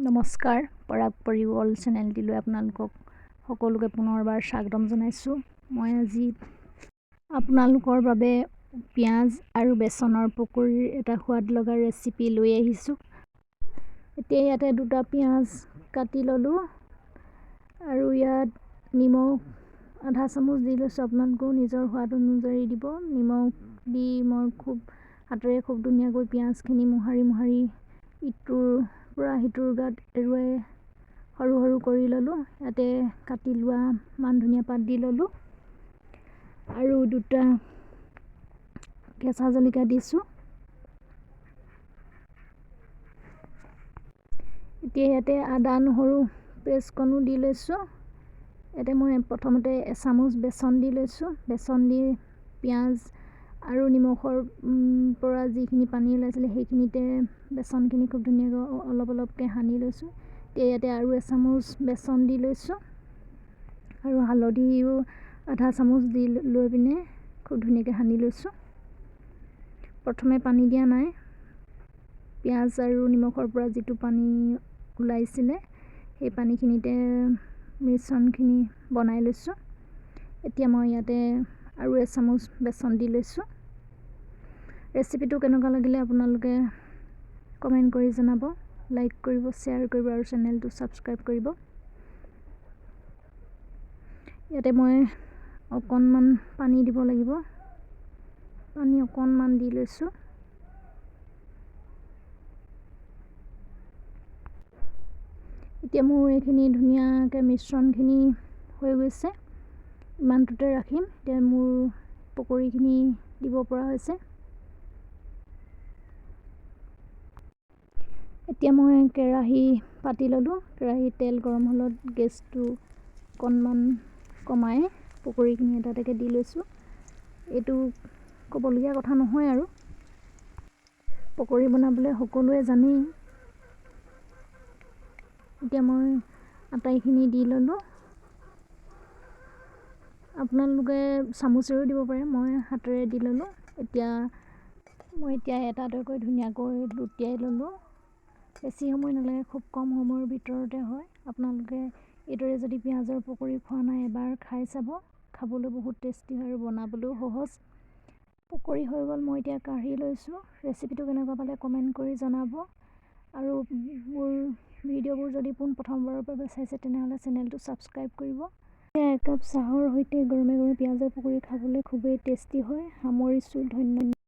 নমস্কাৰ পৰাগপৰি ৱৰ্ল্ড চেনেলটিলৈ আপোনালোকক সকলোকে পুনৰবাৰ স্বাগতম জনাইছোঁ। মই আজি আপোনালোকৰ বাবে পিঁয়াজ আৰু বেচনৰ পকৰীৰ এটা সোৱাদ লগা ৰেচিপি লৈ আহিছোঁ। এতিয়া ইয়াতে দুটা পিঁয়াজ কাটি ল'লোঁ আৰু ইয়াত নিমখ আধা চামুচ দি লৈছোঁ। আপোনালোকেও নিজৰ সোৱাদ অনুযায়ী দিব। নিমখ দি মই হাতেৰে খুব ধুনীয়াকৈ পিঁয়াজখিনি মোহাৰি ইটোৰ পৰা সিটোৰ গাত এৰুৱাই সৰু সৰু কৰি ল'লোঁ। ইয়াতে কাটি লোৱা মান ধনিয়া পাত দি ল'লোঁ আৰু দুটা কেঁচা জলকীয়া দিছোঁ। এতিয়া ইয়াতে আদা নহৰু পেষ্টকণো দি লৈছোঁ। ইয়াতে মই প্ৰথমতে এচামুচ বেচন দি লৈছোঁ। বেচন দি পিঁয়াজ আৰু নিমখৰ পৰা যিখিনি পানী ওলাইছিলে সেইখিনিতে বেচনখিনি খুব ধুনীয়াকৈ অলপকৈ সানি লৈছোঁ। এতিয়া ইয়াতে আৰু এচামুচ বেচন দি লৈছোঁ আৰু হালধিও আধা চামুচ দি লৈ পিনে খুব ধুনীয়াকৈ সানি লৈছোঁ। প্ৰথমে পানী দিয়া নাই। পিঁয়াজ আৰু নিমখৰ পৰা যিটো পানী ওলাইছিলে সেই পানীখিনিতে মিশ্ৰণখিনি বনাই লৈছোঁ। এতিয়া মই ইয়াতে আৰু এচামুচ বেচন দি লৈছোঁ। ৰেচিপিটো কেনেকুৱা লাগিলে আপোনালোকে কমেণ্ট কৰি জনাব, লাইক কৰিব, শ্বেয়াৰ কৰিব আৰু চেনেলটো ছাবস্ক্ৰাইব কৰিব। ইয়াতে মই অকণমান পানী দিব লাগিব। পানী অকণমান দি লৈছোঁ। এতিয়া মোৰ এইখিনি ধুনীয়াকৈ মিশ্ৰণখিনি হৈ গৈছে। ইমানটোতে ৰাখিম। এতিয়া মোৰ পকৰীখিনি দিব পৰা হৈছে। এতিয়া মই কেৰাহী পাতি ল'লোঁ। কেৰাহীত তেল গৰম হ'লত গেছটো অকণমান কমাই পকৰীখিনি এটা এটাকৈ দি লৈছোঁ। এইটো ক'বলগীয়া কথা নহয় আৰু পকৰী বনাবলৈ সকলোৱে জানেই। এতিয়া মই আটাইখিনি দি ল'লোঁ। আপোনালোকে চামুচেৰেও দিব পাৰে, মই হাতেৰে দি ল'লোঁ। মই এটা এটাকৈ ধুনীয়াকৈ লুটিয়াই ল'লোঁ। বেছি সময় নালাগে, খুব কম সময়ৰ ভিতৰতে হয়। আপোনালোকে এইদৰে যদি পিঁয়াজৰ পকৰী খোৱা নাই এবাৰ খাই চাব। খাবলৈ বহুত টেষ্টি হয় আৰু বনাবলৈও সহজ। পকৰী হৈ গ'ল। মই এতিয়া কাঢ়ি লৈছোঁ। ৰেচিপিটো কেনেকুৱা পালে কমেণ্ট কৰি জনাব আৰু মোৰ ভিডিঅ'বোৰ যদি প্ৰথমবাৰৰ বাবে চাইছে তেনেহ'লে চেনেলটো ছাবস্ক্ৰাইব কৰিব। একাপ চাহৰ সৈতে গৰমে গৰমে পিঁয়াজৰ পকৰী খাবলৈ খুবেই টেষ্টি হয়। সামৰিছোঁ। ধন্যবাদ।